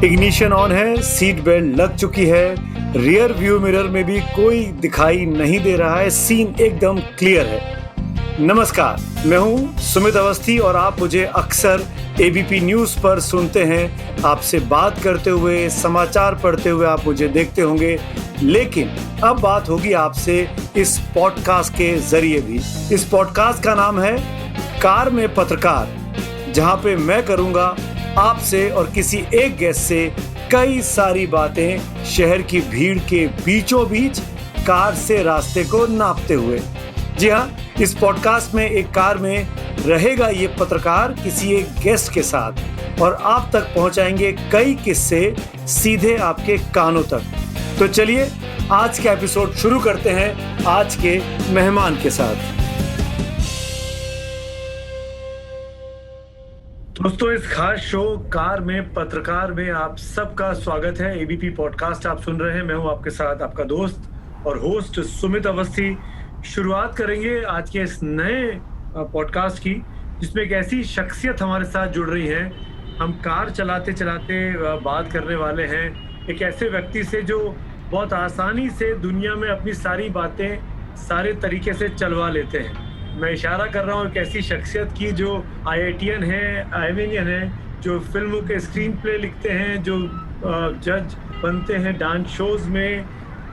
Ignition on है, seat belt लग चुकी है, रियर व्यू मिरर में भी कोई दिखाई नहीं दे रहा है, सीन एकदम क्लियर है। नमस्कार, मैं हूं सुमित अवस्थी और आप मुझे अक्सर एबीपी न्यूज़ पर सुनते हैं। आपसे बात करते हुए, समाचार पढ़ते हुए आप मुझे देखते होंगे, लेकिन अब बात होगी आपसे इस पॉडकास्ट के जरिए भी। इस पॉडकास्ट का नाम है कार में पत्रकार, जहां पे मैं करूंगा आपसे और किसी एक गेस्ट से कई सारी बातें शहर की भीड़ के बीचों बीच कार से रास्ते को नापते हुए। जी हाँ, इस पॉडकास्ट में एक कार में रहेगा ये पत्रकार किसी एक गेस्ट के साथ और आप तक पहुंचाएंगे कई किस्से सीधे आपके कानों तक। तो चलिए आज का एपिसोड शुरू करते हैं आज के मेहमान के साथ। दोस्तों, इस खास शो कार में पत्रकार में आप सबका स्वागत है। एबीपी पॉडकास्ट आप सुन रहे हैं। मैं हूं आपके साथ आपका दोस्त और होस्ट सुमित अवस्थी। शुरुआत करेंगे आज के इस नए पॉडकास्ट की, जिसमें एक ऐसी शख्सियत हमारे साथ जुड़ रही है। हम कार चलाते चलाते बात करने वाले हैं एक ऐसे व्यक्ति से जो बहुत आसानी से दुनिया में अपनी सारी बातें सारे तरीके से चलवा लेते हैं। मैं इशारा कर रहा हूँ एक ऐसी शख्सियत की जो IITian है, IIMian है, जो फिल्मों के स्क्रीन प्ले लिखते हैं, जो जज बनते हैं डांस शोज में।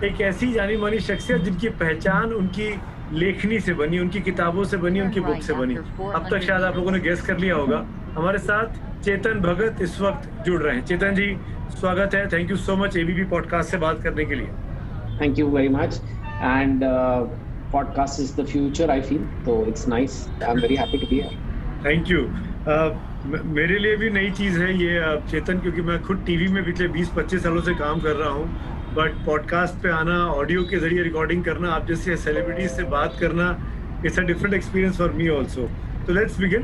एक ऐसी जानी मानी शख्सियत जिनकी पहचान उनकी लेखनी से बनी, उनकी किताबों से बनी, उनकी बुक से बनी। अब तक शायद आप लोगों ने गेस कर लिया होगा। हमारे साथ चेतन भगत इस वक्त जुड़ रहे हैं। चेतन जी, स्वागत है। Thank you so much ABP podcast से बात करने के लिए। Thank you very much and podcast is the future, I feel, so it's nice. I'm very happy to be here. Thank you. मेरे लिए भी नई चीज़ है ये चेतन, क्योंकि मैं खुद टीवी में पिछले 20-25 सालों से काम कर रहा हूँ, बट पॉडकास्ट पे आना, ऑडियो के जरिए रिकॉर्डिंग करना, आप जैसे सेलिब्रिटीज से बात करना, it's a different experience for me also. तो लेट्स बिगिन।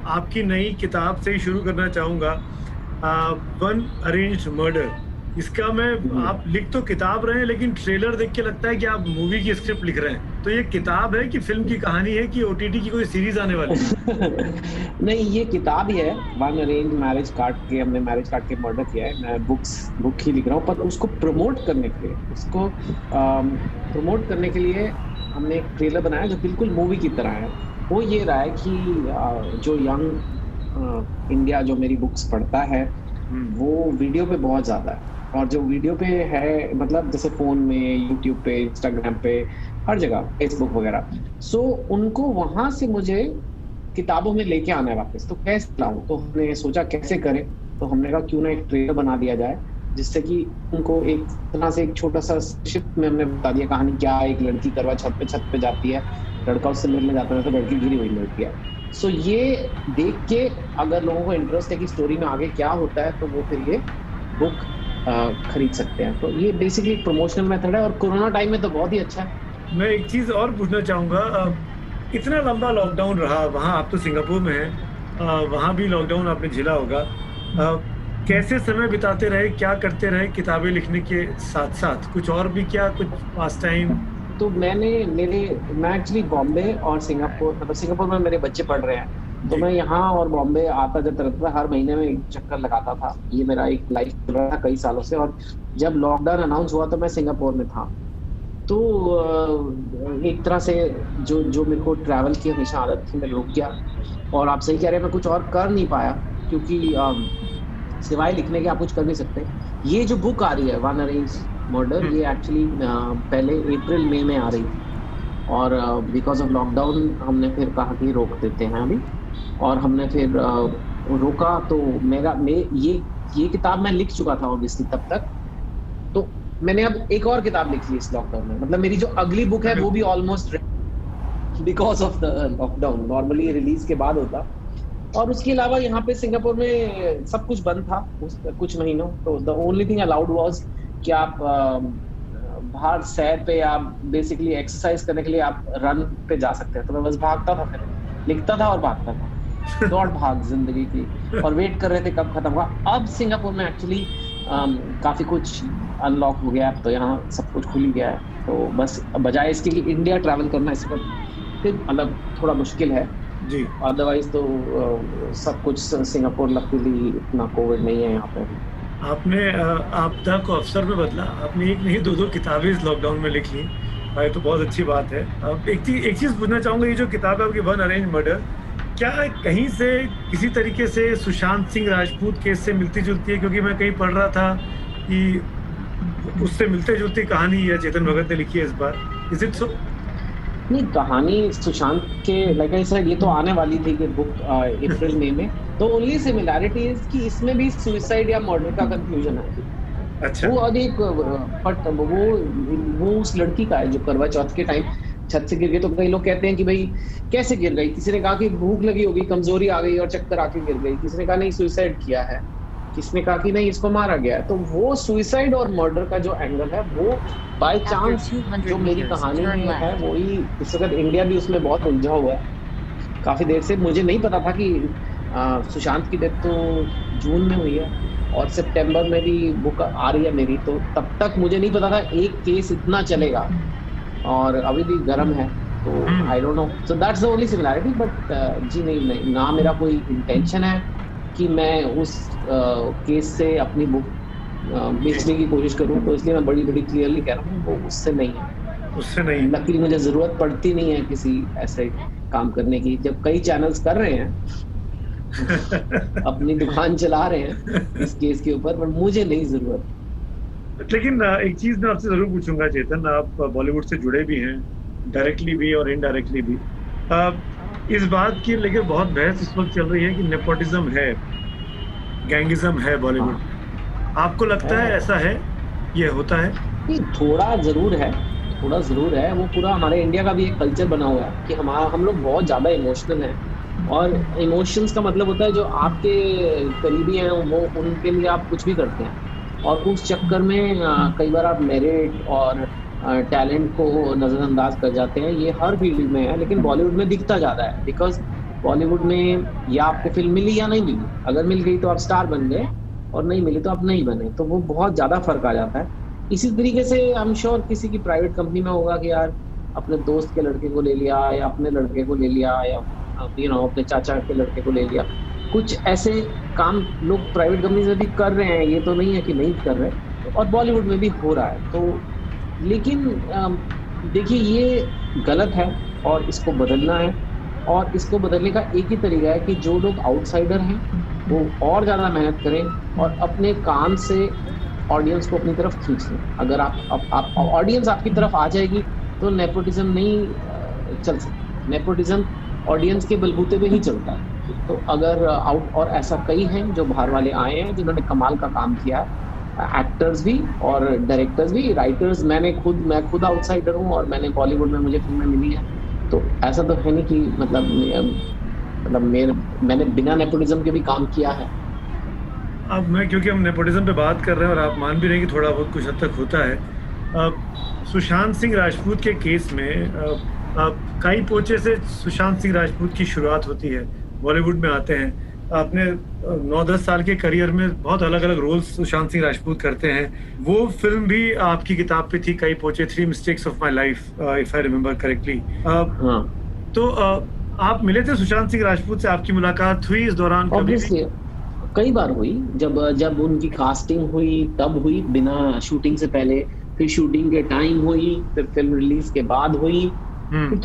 आपकी नई किताब से ही शुरू करना चाहूँगा, वन अरेंज्ड मर्डर। इसका आप लिख तो किताब रहे हैं, लेकिन ट्रेलर देख के लगता है कि आप मूवी की स्क्रिप्ट लिख रहे हैं। तो ये किताब है कि फिल्म की कहानी है कि OTT की कोई सीरीज आने वाली है? नहीं, ये किताब ही है। वन अरेंज मैरिज कार्ड के, हमने मैरिज कार्ड के मर्डर किया है। मैं बुक ही लिख रहा हूँ, पर उसको प्रमोट करने के लिए हमने एक ट्रेलर बनाया जो बिल्कुल मूवी की तरह है। वो ये रहा है कि जो यंग इंडिया जो मेरी बुक्स पढ़ता है वो वीडियो पे बहुत ज्यादा है, और जो वीडियो पे है मतलब जैसे फोन में, यूट्यूब पे, इंस्टाग्राम पे, हर जगह, फेसबुक वगैरह। सो उनको वहां से मुझे किताबों में लेके आना है वापस। तो कैसे लाऊं? तो हमने सोचा कैसे करें। तो हमने कहा क्यों ना एक ट्रेलर बना दिया जाए, जिससे कि उनको एक तरह से एक छोटा सा शिफ्ट में हमने बता दिया कहानी क्या है। एक लड़की करवा छत पे जाती है, लड़का उससे मिलने जाता है, तो लड़की गिरी हुई मिलती है। सो ये देख के अगर लोगों को इंटरेस्ट है कि स्टोरी में आगे क्या होता है, तो वो फिर ये बुक खरीद सकते हैं। तो ये बेसिकली प्रमोशनल मेथड है, और कोरोना टाइम में तो बहुत ही अच्छा है। मैं एक चीज़ और पूछना चाहूँगा, इतना लंबा लॉकडाउन रहा, वहाँ आप तो सिंगापुर में हैं, वहाँ भी लॉकडाउन आपने झेला होगा। कैसे समय बिताते रहे, क्या करते रहे किताबें लिखने के साथ साथ? कुछ और भी क्या, कुछ पास टाइम? तो मैं एक्चुअली बॉम्बे और सिंगापुर, मतलब सिंगापुर में मेरे बच्चे पढ़ रहे हैं, तो मैं यहाँ और बॉम्बे आता जाता रहता था। हर महीने में एक चक्कर लगाता था। ये मेरा एक लाइफ चल रहा था कई सालों से। और जब लॉकडाउन अनाउंस हुआ तो मैं सिंगापुर में था। तो एक तरह से जो मेरे को ट्रैवल की हमेशा आदत थी, मैं रुक गया। और आप सही कह रहे हैं, मैं कुछ और कर नहीं पाया, क्योंकि सिवाय लिखने के आप कुछ कर नहीं सकते। ये जो बुक आ रही है वन अरेंज मर्डर, ये एक्चुअली पहले अप्रैल मई में आ रही थी, और बिकॉज ऑफ लॉकडाउन हमने फिर कहा कि रोक देते हैं अभी, और हमने फिर रोका। तो ये किताब मैं लिख चुका था ऑब्वियसली तब तक। तो मैंने अब एक और किताब लिखी है इस लॉकडाउन में। मतलब मेरी जो अगली बुक है वो भी almost because of the lockdown. Normally release के बाद होता। और उसके अलावा यहाँ पे सिंगापुर में सब कुछ बंद था कुछ महीनों। तो the only thing allowed was कि आप बाहर सैर पे या बेसिकली एक्सरसाइज करने के लिए आप रन पे जा सकते हैं। तो मैं बस भागता था, फिर लिखता था और भागता था। दौड़ भाग जिंदगी की, और वेट कर रहे थे कब खत्म होगा। अब सिंगापुर में एक्चुअली काफी कुछ अनलॉक हो गया, तो यहाँ सब कुछ खुल गया है। तो बस बजाय इसके कि इंडिया ट्रैवल करना इस वक्त मतलब थोड़ा मुश्किल है जी। अदरवाइज तो सब कुछ सिंगापुर लकीली इतना कोविड नहीं है यहाँ पे। आपने आपदा को अवसर में बदला। आपने एक नहीं दो किताबें इस लॉकडाउन में लिख ली। ये तो बहुत अच्छी बात है। अब एक चीज़ पूछना चाहूँगा, ये जो किताब है आपकी वन अरेंज मर्डर, क्या कहीं से किसी तरीके से सुशांत सिंह राजपूत केस से मिलती जुलती है? क्योंकि मैं कहीं पढ़ रहा था कि उससे मिलते जुलती कहानी है चेतन भगत ने लिखी है इस बार। Is it so? नहीं, कहानी सुशांत के लाइक आई सेड ये तो आने वाली थी कि बुक अप्रैल मई में। तो ओनली सिमिलैरिटी इज कि इसमें भी सुसाइड या मर्डर का कंफ्यूजन है। अच्छा। वो अभी बट वो उस लड़की का है जो करवा चौथ के टाइम छत से गिर गई। तो कई लोग कहते हैं कि भाई कैसे गिर गई, किसी ने कहा कि भूख लगी होगी, कमजोरी आ गई और चक्कर आके गिर गई, किसी ने कहा नहीं सुसाइड किया है, किसी ने कहा कि नहीं इसको मारा गया है। तो वो सुसाइड और मर्डर का जो एंगल है वो बाय चांस जो मेरी कहानी में है वही इस वक्त इंडिया भी उसमें बहुत उलझा हुआ है काफी देर से। मुझे नहीं पता था कि सुशांत की डेथ तो जून में हुई है और सितंबर में भी बुक आ रही है मेरी, तो तब तक मुझे नहीं पता था एक केस इतना चलेगा और अभी भी गर्म है। तो I don't know, so that's the only similarity. But जी नहीं ना मेरा कोई इंटेंशन है कि मैं उस केस से अपनी बुक बेचने की कोशिश करूं, तो इसलिए मैं बड़ी क्लियरली कह रहा हूँ वो उससे नहीं है। उससे नहीं। लकीली मुझे जरूरत पड़ती नहीं है किसी ऐसे काम करने की, जब कई चैनल्स कर रहे हैं अपनी दुकान चला रहे हैं इस केस के ऊपर, पर मुझे नहीं जरूरत। लेकिन एक चीज मैं आपसे जरूर पूछूंगा चेतन, आप बॉलीवुड से जुड़े भी हैं, डायरेक्टली भी और इनडायरेक्टली भी। इस बात की लेकर बहुत बहस इस वक्त चल रही है कि नेपोटिज्म है, गैंगिज्म है बॉलीवुड। आपको लगता है ऐसा है, ये होता है? थोड़ा जरूर है, थोड़ा जरूर है। वो पूरा हमारे इंडिया का भी एक कल्चर बना हुआ है कि हम लोग बहुत ज्यादा इमोशनल हैं, और इमोशंस का मतलब होता है जो आपके करीबी हैं वो उनके लिए आप कुछ भी करते हैं, और उस चक्कर में कई बार आप मेरिट और टैलेंट को नज़रअंदाज कर जाते हैं। ये हर फील्ड में है, लेकिन बॉलीवुड में दिखता ज़्यादा है, बिकॉज बॉलीवुड में या आपको फिल्म मिली या नहीं मिली, अगर मिल गई तो आप स्टार बन गए और नहीं मिली तो आप नहीं बने, तो वो बहुत ज़्यादा फर्क आ जाता है। इसी तरीके से आई एम श्योर किसी की प्राइवेट कंपनी में होगा कि यार अपने दोस्त के लड़के को ले लिया या अपने लड़के को ले लिया या अपने चाचा के लड़के को ले लिया। कुछ ऐसे काम लोग प्राइवेट कंपनी में भी कर रहे हैं, ये तो नहीं है कि नहीं कर रहे, और बॉलीवुड में भी हो रहा है। तो लेकिन देखिए ये गलत है और इसको बदलना है, और इसको बदलने का एक ही तरीका है कि जो लोग आउटसाइडर हैं वो और ज़्यादा मेहनत करें और अपने काम से ऑडियंस को अपनी तरफ खींच लें। अगर आप ऑडियंस आपकी तरफ आ जाएगी तो नेपोटिज्म नहीं चल सकता। नेपोटिज्म ऑडियंस के बलबूते पे ही चलता है। तो अगर और ऐसा कई हैं जो बाहर वाले आए हैं जिन्होंने कमाल का काम किया है, एक्टर्स भी और डायरेक्टर्स भी, राइटर्स। मैं खुद आउटसाइडर हूँ और मैंने बॉलीवुड में मुझे फिल्में मिली हैं, तो ऐसा तो है नहीं कि मतलब मैंने बिना नेपोटिज्म के भी काम किया है। अब क्योंकि हम नेपोटिज्म पे बात कर रहे हैं और आप मान भी रहे हैं कि थोड़ा बहुत कुछ हद तक होता है। सुशांत सिंह राजपूत के केस में कई पोचे से सुशांत सिंह राजपूत की शुरुआत होती है, बॉलीवुड में आते हैं। आपने 9-10 साल के करियर में बहुत अलग अलग रोल्स सुशांत सिंह राजपूत करते हैं। वो फिल्म भी आपकी किताब पे थी, कई पोचे, 3 mistakes of my life, if I remember correctly. तो आप मिले थे सुशांत सिंह राजपूत से, आपकी मुलाकात हुई इस दौरान कभी? कई बार हुई। जब उनकी कास्टिंग हुई तब हुई, बिना शूटिंग से पहले, फिर शूटिंग के टाइम हुई, फिर फिल्म रिलीज के बाद हुई।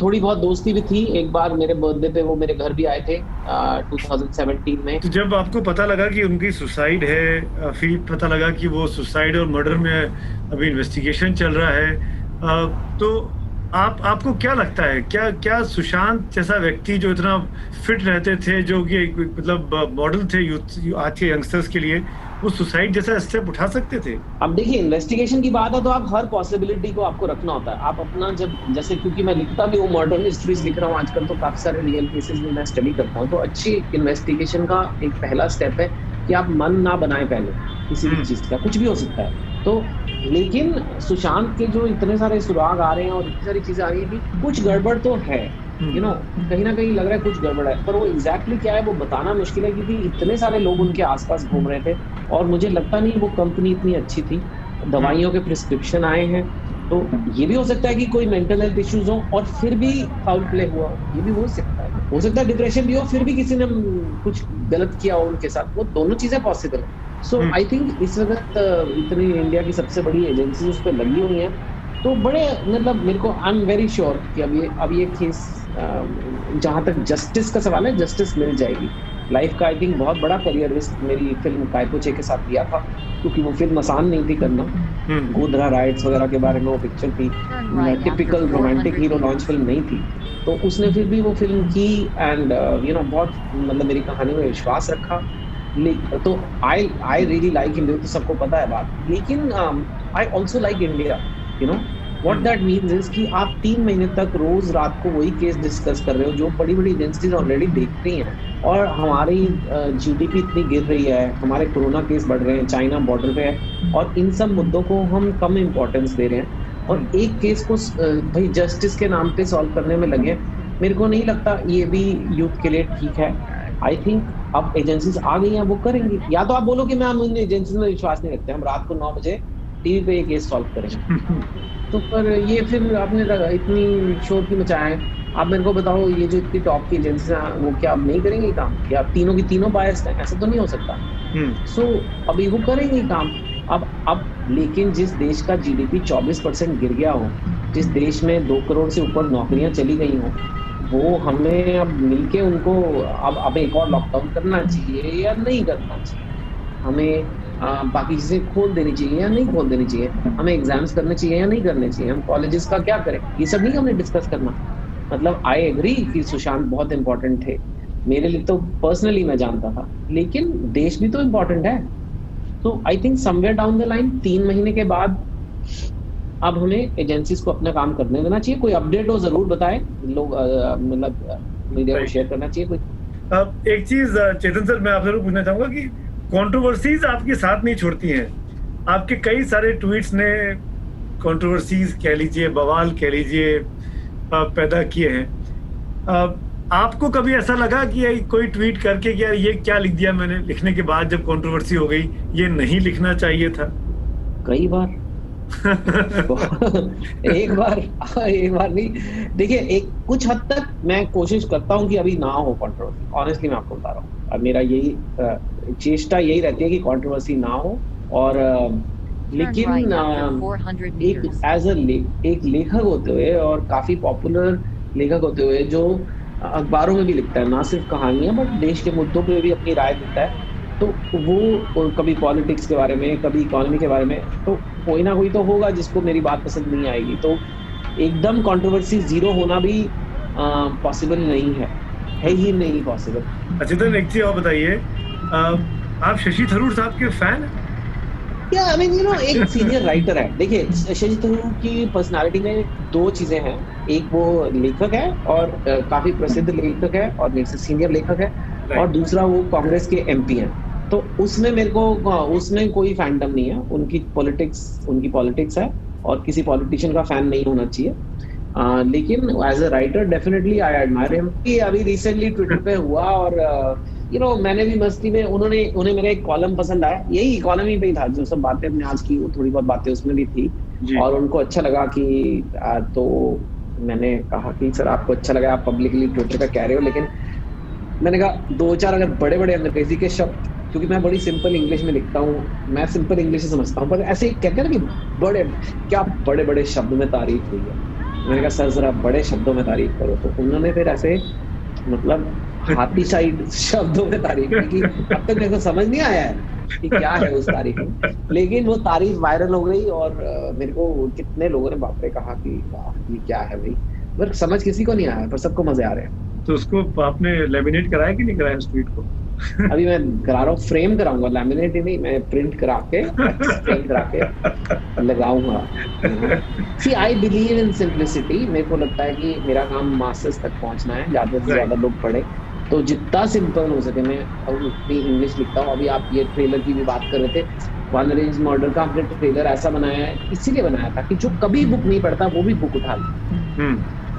थोड़ी बहुत दोस्ती भी थी। एक बार मेरे बर्थडे पे वो मेरे घर भी आए थे 2017 में। तो जब आपको पता लगा कि उनकी सुसाइड है, फिर पता लगा कि वो सुसाइड और मर्डर में अभी इन्वेस्टिगेशन चल रहा है, तो आपको क्या लगता है, क्या सुशांत जैसा व्यक्ति जो इतना फिट रहते थे, जो कि मतलब मॉडल थे यूथ आज के यंगस्टर्स के लिए, वो सुसाइड जैसा स्टेप उठा सकते थे? अब देखिए इन्वेस्टिगेशन की बात है तो आप हर पॉसिबिलिटी को आपको रखना होता है। आप अपना जैसे क्योंकि मैं लिखता भी हूँ, मर्डर हिस्ट्रीज लिख रहा हूँ आजकल, तो काफी सारे रियल केसेस में मैं स्टडी करता हूँ। तो अच्छी इन्वेस्टिगेशन का एक पहला स्टेप है कि आप मन ना बनाए पहले किसी भी चीज का, कुछ भी हो सकता है। तो लेकिन सुशांत के जो इतने सारे सुराग आ रहे हैं और इतनी सारी चीजें आ रही है कि कुछ गड़बड़ तो है, कहीं ना कहीं लग रहा है कुछ गड़बड़ है, पर वो एग्जैक्टली क्या है वो बताना मुश्किल है, क्योंकि इतने सारे लोग उनके आसपास घूम रहे थे और मुझे लगता नहीं वो कंपनी इतनी अच्छी थी। दवाइयों के प्रिस्क्रिप्शन आए हैं, तो ये भी हो सकता है कि कोई मेंटल हेल्थ इश्यूज हो और फिर भी फाउल प्ले हुआ, ये भी हो सकता है। हो सकता है डिप्रेशन भी हो, फिर भी किसी ने कुछ गलत किया हो उनके साथ, वो दोनों चीजें पॉसिबल है। सो आई थिंक इस वक्त इतनी इंडिया की सबसे बड़ी एजेंसी उस पर लगी हुई हैं, तो बड़े मतलब मेरे को आई एम वेरी श्योर कि अब ये केस जहाँ तक जस्टिस का सवाल है, जस्टिस मिल जाएगी। लाइफ का आई थिंक बहुत बड़ा करियर रिस्क मेरी फिल्म कायपोचे के साथ लिया था, क्योंकि वो फिल्म आसान नहीं थी करना। गोधरा राइट्स वगैरह के बारे में वो पिक्चर थी, typical romantic hero launch film नहीं थी, तो उसने फिर भी वो फिल्म की एंड बहुत मतलब मेरी कहानी में विश्वास रखा। तो आई रियली लाइक हिम, तो सबको पता है बात। लेकिन I also like India, what that means is कि आप 3 महीने तक रोज रात को वही केस डिस्कस कर रहे हो जो बड़ी बड़ी एजेंसीज ऑलरेडी देख रही हैं, और हमारी जीडीपी इतनी गिर रही है, हमारे कोरोना केस बढ़ रहे हैं, चाइना बॉर्डर पे है, और इन सब मुद्दों को हम कम इम्पोर्टेंस दे रहे हैं, और एक केस को भाई जस्टिस के नाम पे सॉल्व करने में लगे। मेरे को नहीं लगता ये भी यूथ के लिए ठीक है। आई थिंक अब एजेंसीज आ गई हैं, वो करेंगी। या तो आप बोलो कि मैं हम इन एजेंसीज में विश्वास नहीं रखते, हम रात को 9 बजे टीवी पे ये केस सॉल्व करेंगे। तो पर ये फिर आपने इतनी शोर क्यों मचाया है? आप मेरे को बताओ, ये जो इतनी टॉप की एजेंसी हैं वो क्या अब नहीं करेंगी काम, या तीनों की तीनों बायस्ड हैं? ऐसा तो नहीं हो सकता। सो अभी वो करेंगी काम। अब लेकिन जिस देश का जीडीपी 24% गिर गया हो, जिस देश में 2 करोड़ से ऊपर नौकरियां चली गई हो, वो हमें अब मिलके उनको अब एक और लॉकडाउन करना चाहिए या नहीं करना चाहिए? हमें बाकी चीजें खोल देनी चाहिए या नहीं खोल देनी चाहिए? हमें एग्जाम्स करने चाहिए या नहीं करने चाहिए? हम कॉलेजेस का क्या करें? ये सब नहीं हमने डिस्कस करना। मतलब आई एग्री कि सुशांत बहुत इंपॉर्टेंट थे मेरे लिए, तो पर्सनली मैं जानता था, लेकिन देश भी तो इम्पोर्टेंट है। तो I think somewhere down the line 3 महीने के बाद अब हमें एजेंसीज को अपना काम करने देना चाहिए। कोई अपडेट हो जरूर बताएं, लोग मतलब मीडिया को शेयर करना चाहिए। कोई एक चीज चेतन सर मैं आपसे पूछना चाहूंगा कि कंट्रोवर्सीज आपके साथ नहीं छोड़ती हैं। आपके कई सारे ट्वीट्स ने कंट्रोवर्सीज कह लीजिए, बवाल कह लीजिए, पैदा किए हैं। आपको कभी ऐसा लगा कि कोई ट्वीट करके कि यार ये क्या लिख दिया मैंने, लिखने के बाद जब कंट्रोवर्सी हो गई, ये नहीं लिखना चाहिए था? कई बार एक बार नहीं। देखिए, एक कुछ हद तक मैं कोशिश करता हूँ कि अभी ना हो कंट्रोवर्सी। ऑनेस्टली मैं आपको बता रहा हूँ, अब मेरा यही चेष्टा यही रहती है कि कंट्रोवर्सी ना हो। और लेकिन एक एज एक लेखक होते हुए और काफी पॉपुलर लेखक होते हुए जो अखबारों में भी लिखता है, ना सिर्फ कहानियां बट देश के मुद्दों पे भी अपनी राय देता है, तो वो कभी पॉलिटिक्स के बारे में, कभी इकोनॉमी के बारे में, तो कोई ना कोई तो होगा जिसको मेरी बात पसंद नहीं आएगी। तो एकदम कंट्रोवर्सी जीरो होना भी पॉसिबल नहीं है ही नहीं पॉसिबल। अच्छा, तो एक चीज और बताइए, आप शशि थरूर साहब के फैन हैं? या आई मीन एक सीनियर राइटर है। देखिए, शशि थरूर की पर्सनालिटी में 2 चीजें हैं, एक वो लेखक है और काफी प्रसिद्ध लेखक है और मेरे से सीनियर लेखक है, और दूसरा वो कांग्रेस के एमपी हैं। तो उसमें मेरे को उसमें कोई फैंडम नहीं है। उनकी पॉलिटिक्स है और किसी पॉलिटिशियन का फैन नहीं होना चाहिए। लेकिन as a writer definitely I admire him. अभी रिसेंटली ट्विटर पे हुआ और मैंने भी मस्ती में उन्हें मेरा एक कॉलम पसंद आया, यही इकोनॉमी पे ही था, जो सब बातें अपने आज की वो थोड़ी बहुत बातें उसमें भी थी, और उनको अच्छा लगा कि तो मैंने कहा कि सर आपको अच्छा लगा, आप पब्लिकली ट्विटर पे कह रहे हो, लेकिन मैंने कहा 2-4 अगर बड़े बड़े अंग्रेजी के शब्द, क्योंकि मैं बड़ी सिंपल इंग्लिश में लिखता हूँ, मैं सिंपल इंग्लिश से समझता हूँ, पर ऐसे कहते हैं ना कि बड़े बड़े शब्द में तारीफ हुई है। मैंने कहा सर जरा बड़े शब्दों में तारीफ करो, तो उन्होंने फिर ऐसे मतलब हाथी साइड शब्दों में तारीफ की कि अब तक मेरे को समझ नहीं आया है कि क्या है उस तारीफ में, लेकिन वो तारीफ वायरल हो गई और मेरे को कितने लोगों ने बाप रे कहा कि वाह ये क्या है भाई, पर समझ किसी को नहीं आया, पर सबको मजे आ रहे हैं। तो उसको आपने लेमिनेट कराया कि नहीं कराया उस ट्वीट को? अभी मैं करा रहा हूँ, फ्रेम कराऊंगा, लैमिनेट ही नहीं, मैं प्रिंट करा के फ्रेम करा के लगाऊंगा। सी आई बिलीव इन सिंप्लिसिटी। मेरे को लगता है कि मेरा काम मासेस तक पहुंचना है, ज्यादा से ज्यादा लोग पढ़े, तो जितना सिंपल हो सके मैं उतनी इंग्लिश लिखता हूँ। अभी आप ये ट्रेलर की भी बात कर रहे थे, वन अरेंज मर्डर का हमने ट्रेलर ऐसा बनाया है, इसीलिए बनाया था कि जो कभी बुक नहीं पढ़ता वो भी बुक उठा ले।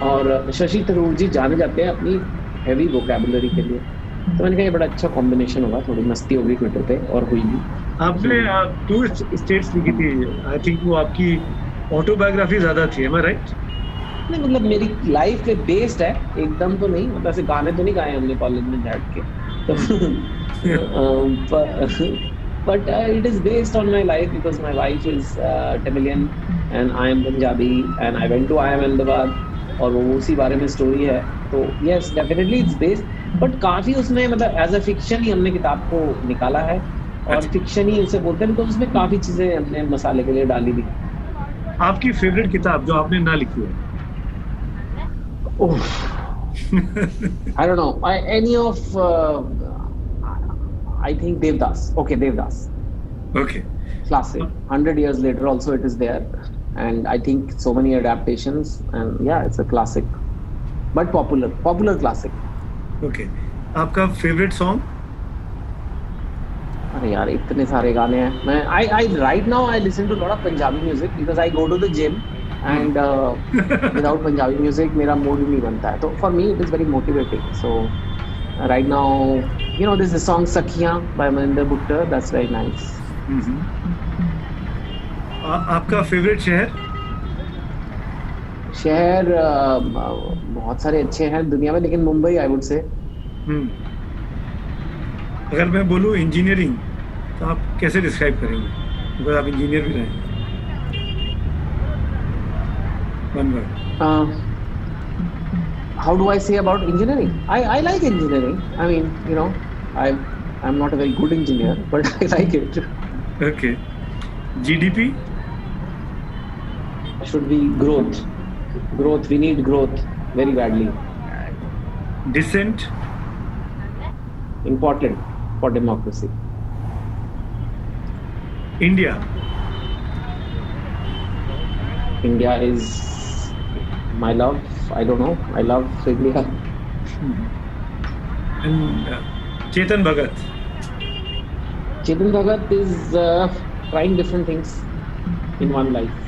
और शशि थरूर जी जाने जाते हैं अपनी हैवी वोकैबुलरी के लिए, तो मैंने कहा ये बड़ा अच्छा कॉम्बिनेशन होगा, थोड़ी मस्ती होगी ट्विटर पे, और हुई भी। आपने 2 स्टेट्स लिखी थी, आई थिंक वो आपकी ऑटोबायोग्राफी ज्यादा थी, एम आई राइट? नहीं, मतलब मेरी लाइफ पे बेस्ड है, एकदम तो नहीं, मतलब ऐसे गाने तो नहीं गाए हमने कॉलेज में बैठ के, तो But it is based on my life because my wife is Tamilian and I am Punjabi and I went to IIM Ahmedabad और वो उसी बारे में स्टोरी है. तो yes, definitely it's based. But काफी उसमें मतलब as a fiction ही हमने किताब को निकाला है और fiction ही उसे बोलते हैं because उसमें काफी चीजें हमने मसाले के लिए डाली भी. आपकी फेवरेट किताब जो आपने ना लिखी है? I don't know. Any of I think Devdas. Okay, Devdas. Okay. Classic. 100 years later also it is there. And I think so many adaptations. And yeah, it's a classic. But popular. Popular classic. Okay. आपका favorite song? अरे यार इतने सारे गाने हैं. मैं I right now I listen to a lot of Punjabi music because I go to the gym and without Punjabi music मेरा mood नहीं बनता है. So for me it is very motivating. So right now, you know, this is the song Sakhiyan by Maninder Bhuttar. That's very nice. आपका favourite शहर? शहर बहुत सारे अच्छे हैं दुनिया में, लेकिन मुंबई आई वुड से. अगर मैं बोलूँ इंजीनियरिंग तो आप कैसे डिस्क्राइब करेंगे? बिकॉज आप इंजीनियर भी रहे. One word. How do I say about engineering? I like engineering. I mean, you know, I'm not a very good engineer, but I like it. Okay. GDP? Should be growth. Growth. We need growth very badly. Dissent? Important for democracy. India? India is my love. I don't know. I love India. And Chetan Bhagat? Chetan Bhagat is trying different things in one life.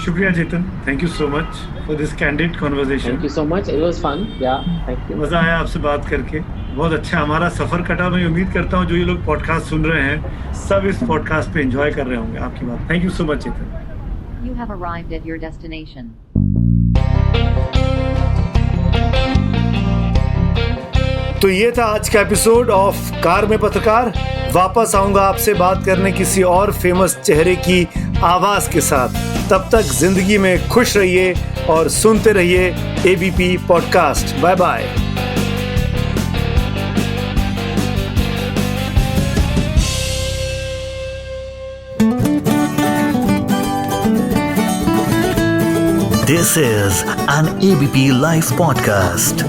शुक्रिया चेतन. Thank you so much for this candid conversation. Thank you so much. It was fun. Yeah, thank you. मज़ा आया आपसे बात करके. बहुत अच्छा हमारा सफ़र कटा. मैं उम्मीद करता हूँ जो ये लोग पॉडकास्ट सुन रहे हैं सब इस पॉडकास्ट पे एंजॉय कर रहे होंगे आपकी बात. Thank you so much Chetan. You have arrived at your destination. तो ये था आज का एपिसोड ऑफ कार में पत्रकार. वापस आऊंगा आपसे बात करने किसी और फेमस चेहरे की आवाज के साथ. तब तक जिंदगी में खुश रहिए और सुनते रहिए ABP podcast. Bye bye. This is an ABP Life podcast.